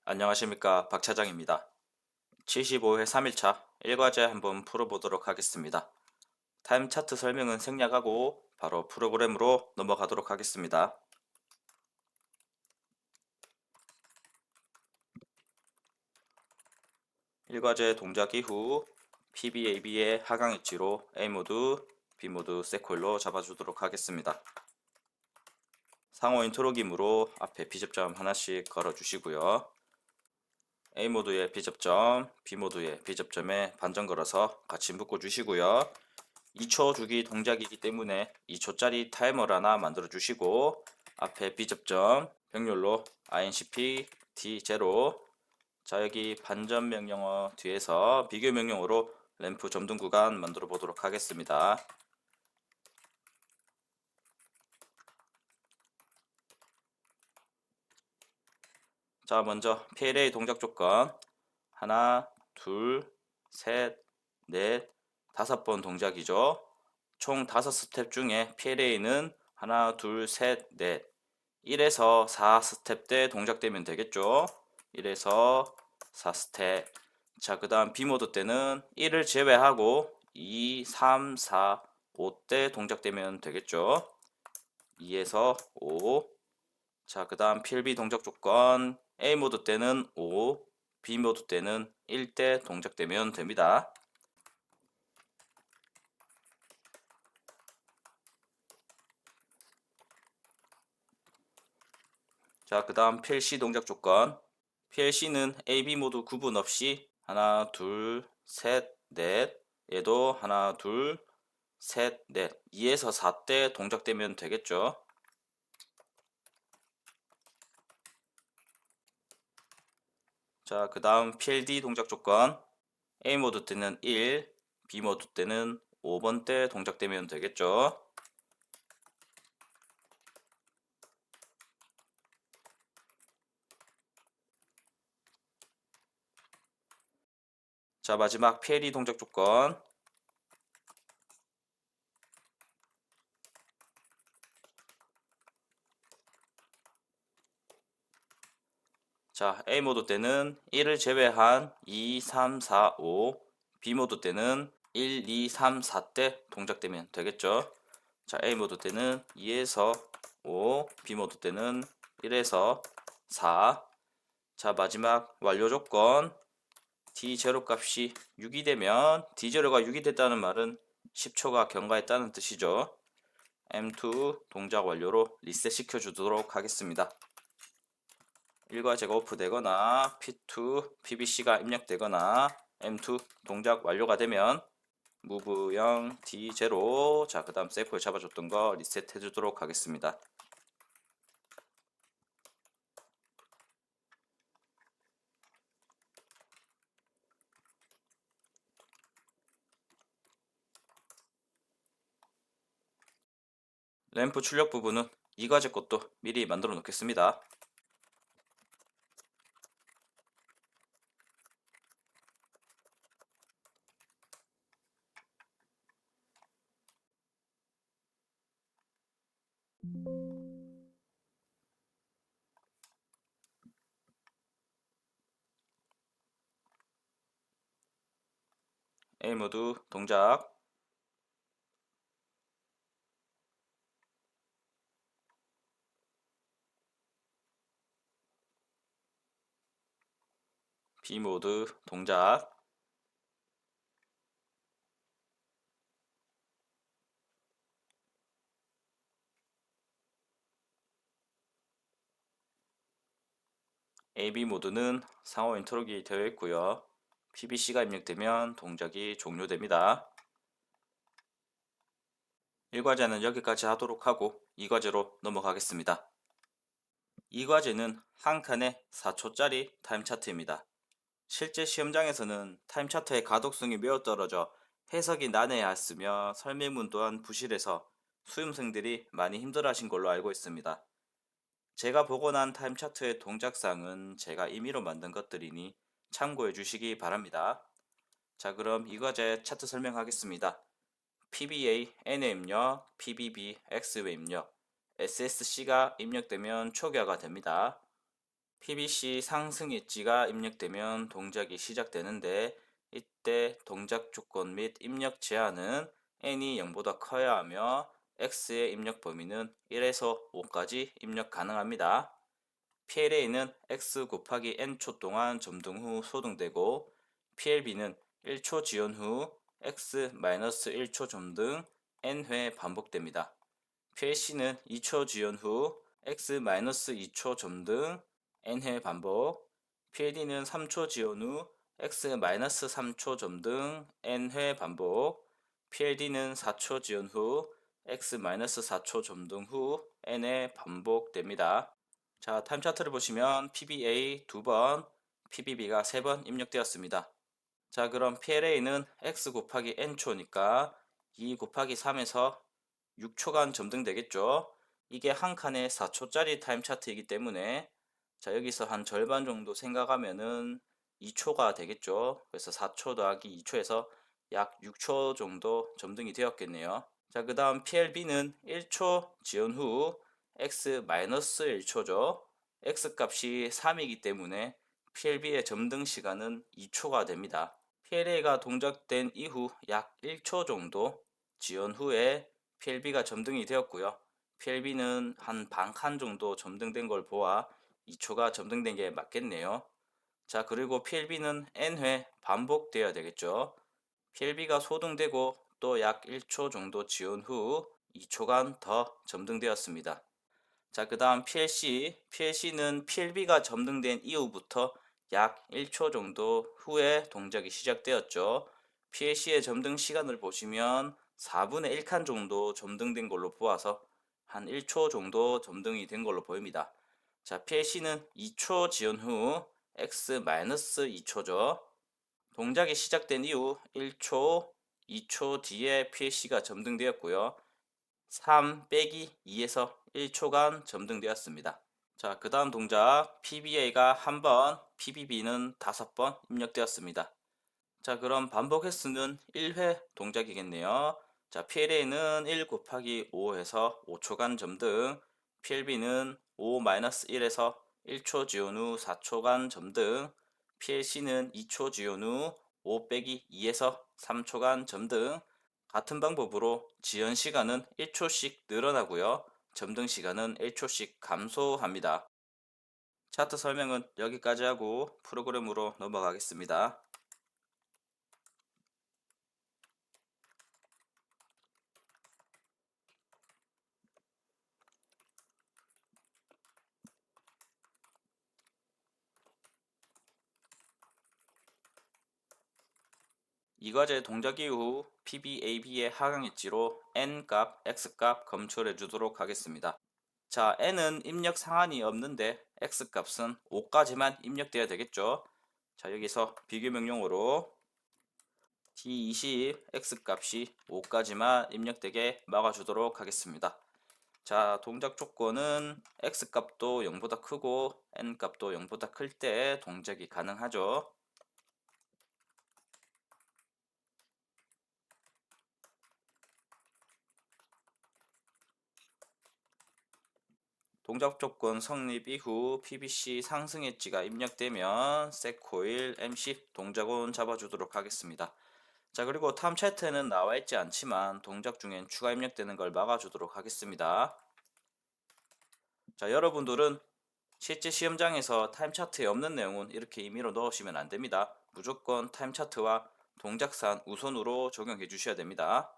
안녕하십니까, 박 차장입니다. 75회 3일차 1과제 한번 풀어보도록 하겠습니다. 타임 차트 설명은 생략하고 바로 프로그램으로 넘어가도록 하겠습니다. 1과제 동작 이후 PBAB의 하강 위치로 A모드, B모드 세코일로 잡아주도록 하겠습니다. 상호 인트로김으로 앞에 B접점 하나씩 걸어주시고요. A모드의 B접점, B모드의 B접점에 반전 걸어서 같이 묶어주시고요. 2초 주기 동작이기 때문에 2초짜리 타이머를 하나 만들어 주시고 앞에 B접점 병렬로 INCP T0. 자, 여기 반전 명령어 뒤에서 비교 명령어로 램프 점등 구간 만들어 보도록 하겠습니다. 자, 먼저 PLA 동작 조건 하나, 둘, 셋, 넷, 5번 동작이죠. 총 5스텝 중에 PLA는 하나, 둘, 셋, 넷, 1에서 4스텝 때 동작되면 되겠죠. 1에서 4스텝. 자, 그 다음 B모드 때는 1을 제외하고 2, 3, 4, 5 때 동작되면 되겠죠. 2에서 5. 자, 그 다음 PLB 동작 조건 A모드 때는 5, B모드 때는 1 때 동작되면 됩니다. 자, 그 다음 PLC 동작 조건 PLC는 AB 모드 구분 없이 하나, 둘, 셋, 넷. 얘도 하나, 둘, 셋, 넷. 2에서 4 때 동작되면 되겠죠. 자, 그 다음 PLD 동작 조건 A 모드 때는 1, B 모드 때는 5번 때 동작되면 되겠죠. 자, 마지막 PLE 동작 조건 자, A 모드 때는 1을 제외한 2, 3, 4, 5, B 모드 때는 1, 2, 3, 4 때 동작되면 되겠죠. 자, A 모드 때는 2에서 5, B 모드 때는 1에서 4. 자, 마지막 완료 조건 D0 값이 6이 되면 D0가 6이 됐다는 말은 10초가 경과했다는 뜻이죠. M2 동작 완료로 리셋 시켜주도록 하겠습니다. 1과제가 오프되거나 P2, PBC가 입력되거나 M2 동작 완료가 되면 move 0, D0. 자, 그 다음 세이프를 잡아줬던 거 리셋 해주도록 하겠습니다. 램프 출력 부분은 2과제 것도 미리 만들어 놓겠습니다. A 모드 동작 B 모드 동작 AB 모드는 상호 인터록이 되어 있고요. PBC가 입력되면 동작이 종료됩니다. 1과제는 여기까지 하도록 하고 2과제로 넘어가겠습니다. 2과제는 한 칸에 4초짜리 타임 차트입니다. 실제 시험장에서는 타임 차트의 가독성이 매우 떨어져 해석이 난해했으며 설명문 또한 부실해서 수험생들이 많이 힘들어하신 걸로 알고 있습니다. 제가 보고 난 타임 차트의 동작상은 제가 임의로 만든 것들이니 참고해 주시기 바랍니다. 자, 그럼 이 과제 차트 설명하겠습니다. PBA N의 입력, PBB X의 입력, SSC가 입력되면 초기화가 됩니다. PBC 상승 엣지가 입력되면 동작이 시작되는데 이때 동작 조건 및 입력 제한은 n이 0보다 커야 하며 x의 입력 범위는 1에서 5까지 입력 가능합니다. PLA는 x 곱하기 n초 동안 점등 후 소등되고 PLB는 1초 지연 후 x-1초 점등 n회 반복됩니다. PLC는 2초 지연 후 x-2초 점등 n회 반복, PLD는 3초 지연 후 x-3초 점등 n회 반복, PLD는 4초 지연 후 x-4초 점등 후 n회 반복됩니다. 자, 타임 차트를 보시면 PBA 2번, PBB가 3번 입력되었습니다. 자, 그럼 PLA는 x 곱하기 n초니까 2 곱하기 3에서 6초간 점등되겠죠. 이게 한 칸에 4초짜리 타임 차트이기 때문에 자, 여기서 한 절반 정도 생각하면은 2초가 되겠죠. 그래서 4초 더하기 2초에서 약 6초 정도 점등이 되었겠네요. 자, 그 다음 PLB는 1초 지연 후 x-1초죠. x 값이 3이기 때문에 PLB의 점등 시간은 2초가 됩니다. PLA가 동작된 이후 약 1초 정도 지연 후에 PLB가 점등이 되었고요. PLB는 한 반 칸 정도 점등된 걸 보아 2초가 점등된 게 맞겠네요. 자, 그리고 PLB는 n회 반복되어야 되겠죠. PLB가 소등되고 또 약 1초 정도 지연 후 2초간 더 점등되었습니다. 자, 그 다음 PLC는 PLB가 점등된 이후부터 약 1초 정도 후에 동작이 시작되었죠. PLC의 점등 시간을 보시면 4분의 1칸 정도 점등된 걸로 보아서 한 1초 정도 점등이 된 걸로 보입니다. 자, PLC는 2초 지연 후 x-2초죠. 동작이 시작된 이후 1초, 2초 뒤에 PLC가 점등되었고요. 3 빼기 2에서 1초간 점등되었습니다. 자, 그 다음 동작 PBA가 1번, PBB는 5번 입력되었습니다. 자, 그럼 반복 횟수는 1회 동작이겠네요. 자, PLA는 1 곱하기 5에서 5초간 점등, PLB는 5-1에서 1초 지연 후 4초간 점등, PLC는 2초 지연 후 5 빼기 2에서 3초간 점등. 같은 방법으로 지연 시간은 1초씩 늘어나고요. 점등 시간은 1초씩 감소합니다. 차트 설명은 여기까지 하고 프로그램으로 넘어가겠습니다. 이 과제 동작 이후 PBAB의 하강 엣지로 n값, x값 검출해 주도록 하겠습니다. 자, n은 입력 상한이 없는데 x값은 5까지만 입력되어야 되겠죠. 자, 여기서 비교 명령어로 D20 x값이 5까지만 입력되게 막아주도록 하겠습니다. 자, 동작 조건은 x값도 0보다 크고 n값도 0보다 클 때 동작이 가능하죠. 동작 조건 성립 이후 PBC 상승 엣지가 입력되면 셋코일 MC 동작원 잡아주도록 하겠습니다. 자, 그리고 탐 차트에는 나와 있지 않지만 동작 중엔 추가 입력되는 걸 막아주도록 하겠습니다. 자, 여러분들은 실제 시험장에서 타임 차트에 없는 내용은 이렇게 임의로 넣으시면 안 됩니다. 무조건 타임 차트와 동작산 우선으로 적용해 주셔야 됩니다.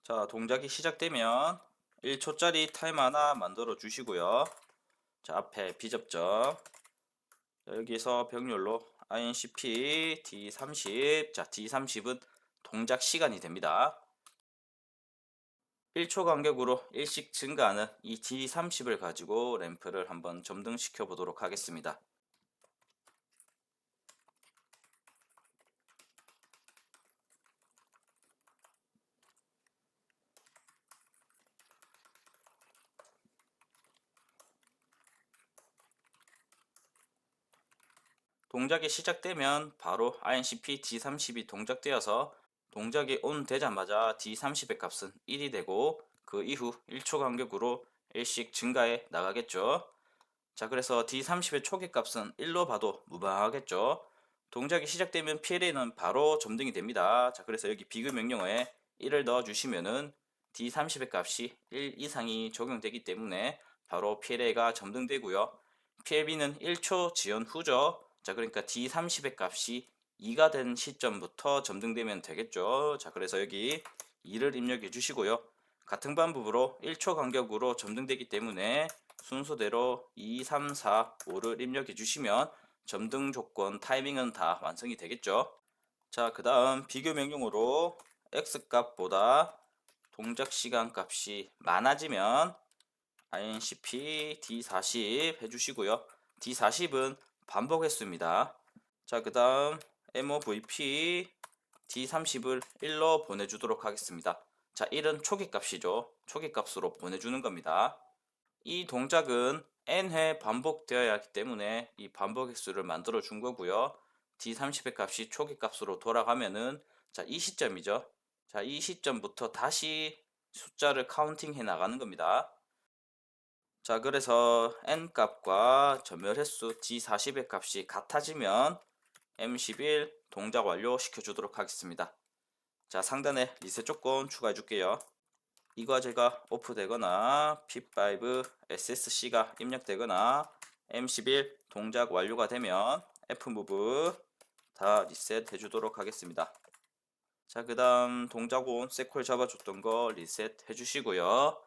자, 동작이 시작되면 1초짜리 타임 하나 만들어 주시고요. 자, 앞에 비접점. 자, 여기서 병렬로 INCP D30. 자, D30은 동작 시간이 됩니다. 1초 간격으로 일씩 증가하는 이 D30을 가지고 램프를 한번 점등시켜 보도록 하겠습니다. 동작이 시작되면 바로 INCP D30이 동작되어서 동작이 온 되자마자 D30의 값은 1이 되고 그 이후 1초 간격으로 일씩 증가해 나가겠죠. 자, 그래서 D30의 초기값은 1로 봐도 무방하겠죠. 동작이 시작되면 PLA는 바로 점등이 됩니다. 자, 그래서 여기 비교 명령어에 1을 넣어주시면은 D30의 값이 1 이상이 적용되기 때문에 바로 PLA가 점등되고요. PLB는 1초 지연 후죠. 자, 그러니까 D30의 값이 2가 된 시점부터 점등되면 되겠죠. 자, 그래서 여기 2를 입력해 주시고요. 같은 방법으로 1초 간격으로 점등되기 때문에 순서대로 2, 3, 4, 5를 입력해 주시면 점등 조건, 타이밍은 다 완성이 되겠죠. 자, 그 다음 비교 명령어로 x값보다 동작 시간 값이 많아지면 incp d40 해주시고요. d40은 반복 횟수입니다. 자, 그 다음 movp d30을 1로 보내주도록 하겠습니다. 자, 1은 초기값이죠. 초기값으로 보내주는 겁니다. 이 동작은 n회 반복되어야 하기 때문에 이 반복 횟수를 만들어 준 거고요. d30의 값이 초기 값으로 돌아가면은 자, 이 시점이죠. 자, 이 시점부터 다시 숫자를 카운팅 해 나가는 겁니다. 자, 그래서 n 값과 점열 횟수 d40의 값이 같아지면 m11 동작 완료 시켜주도록 하겠습니다. 자, 상단에 리셋 조건 추가해 줄게요. 이 과제가 오프되거나 P5 SSC가 입력되거나 M11 동작 완료가 되면 Fmove 다 리셋 해주도록 하겠습니다. 자, 그 다음 동작 온 세콜 잡아줬던 거 리셋 해주시고요.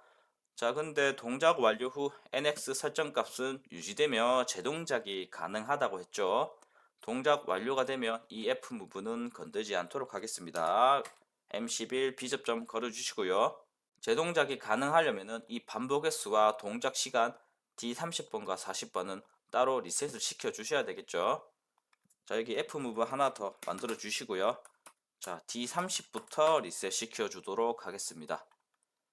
자, 근데 동작 완료 후 NX 설정 값은 유지되며 재동작이 가능하다고 했죠. 동작 완료가 되면 이 Fmove는 건들지 않도록 하겠습니다. M11 비접점 걸어주시고요. 재동작이 가능하려면 이 반복 횟수와 동작 시간 D30번과 40번은 따로 리셋을 시켜 주셔야 되겠죠. 자, 여기 Fmove 하나 더 만들어 주시고요. 자, D30부터 리셋 시켜 주도록 하겠습니다.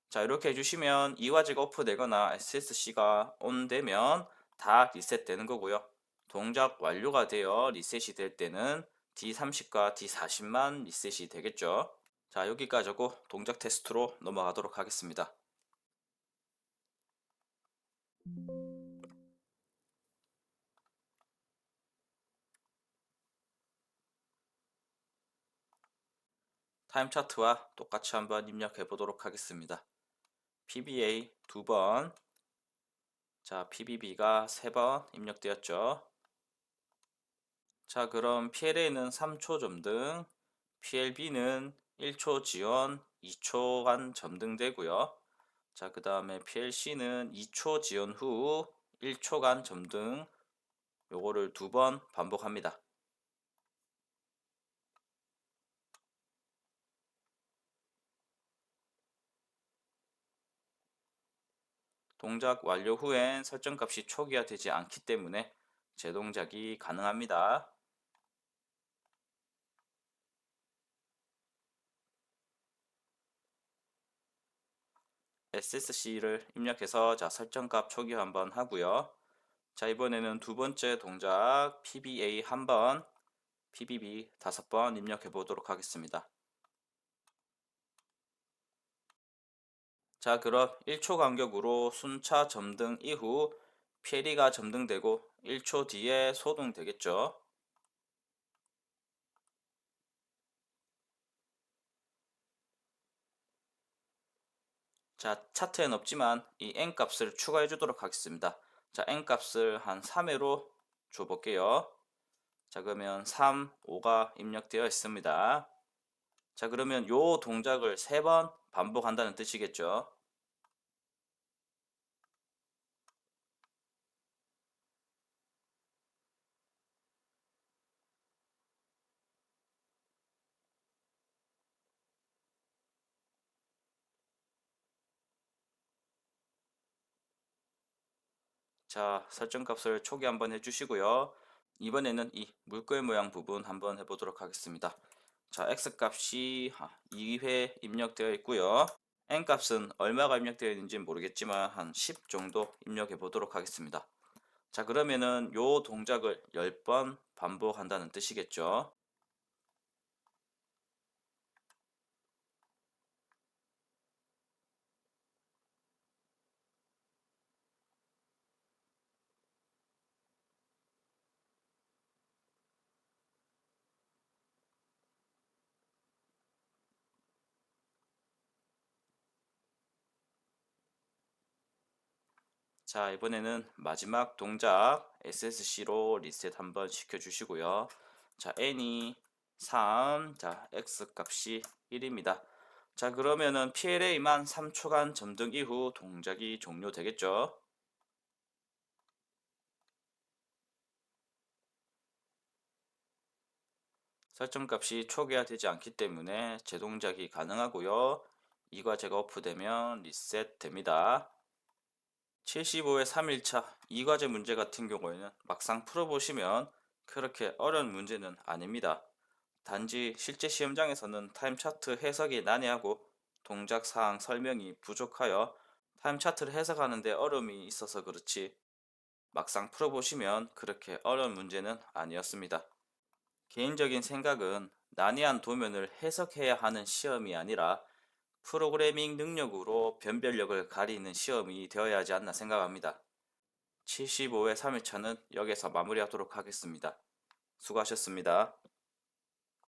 자, 이렇게 해주시면 이 과제가 오프되거나 SSC가 온 되면 다 리셋되는 거고요. 동작 완료가 되어 리셋이 될 때는 D30과 D40만 리셋이 되겠죠. 자, 여기까지 하고 동작 테스트로 넘어가도록 하겠습니다. 타임 차트와 똑같이 한번 입력해 보도록 하겠습니다. PBA 2번, 자, PBB가 3번 입력되었죠. 자, 그럼 PLA는 3초 점등, PLB는 1초 지연, 2초간 점등되고요. 자, 그 다음에 PLC는 2초 지연 후 1초간 점등, 요거를 2번 반복합니다. 동작 완료 후엔 설정값이 초기화되지 않기 때문에 재동작이 가능합니다. SSC를 입력해서 자, 설정값 초기화 한번 하고요. 자, 이번에는 두 번째 동작 PBA 한번, PBB 5번 입력해 보도록 하겠습니다. 자, 그럼 1초 간격으로 순차 점등 이후 PLE가 점등되고 1초 뒤에 소등되겠죠. 자, 차트엔 없지만 이 n값을 추가해 주도록 하겠습니다. 자, n값을 한 3회로 줘 볼게요. 자, 그러면 3, 5가 입력되어 있습니다. 자, 그러면 요 동작을 3번 반복한다는 뜻이겠죠. 자, 설정값을 초기 한번 해주시고요. 이번에는 이 물결 모양 부분 한번 해보도록 하겠습니다. 자, x값이 2회 입력되어 있고요. n값은 얼마가 입력되어 있는지 모르겠지만 한 10 정도 입력해 보도록 하겠습니다. 자, 그러면은 요 동작을 10번 반복한다는 뜻이겠죠. 자, 이번에는 마지막 동작 SSC로 리셋 한번 시켜주시고요. 자, n이 3, 자, x 값이 1입니다. 자, 그러면은 PLA만 3초간 점등 이후 동작이 종료되겠죠. 설정값이 초기화되지 않기 때문에 재동작이 가능하고요. 이 과제가 오프되면 리셋됩니다. 75의 3일차 이 과제 문제 같은 경우에는 막상 풀어보시면 그렇게 어려운 문제는 아닙니다. 단지 실제 시험장에서는 타임 차트 해석이 난해하고 동작 사항 설명이 부족하여 타임 차트를 해석하는데 어려움이 있어서 그렇지 막상 풀어보시면 그렇게 어려운 문제는 아니었습니다. 개인적인 생각은 난이한 도면을 해석해야 하는 시험이 아니라 프로그래밍 능력으로 변별력을 가리는 시험이 되어야 하지 않나 생각합니다. 75회 3일차는 여기서 마무리하도록 하겠습니다. 수고하셨습니다.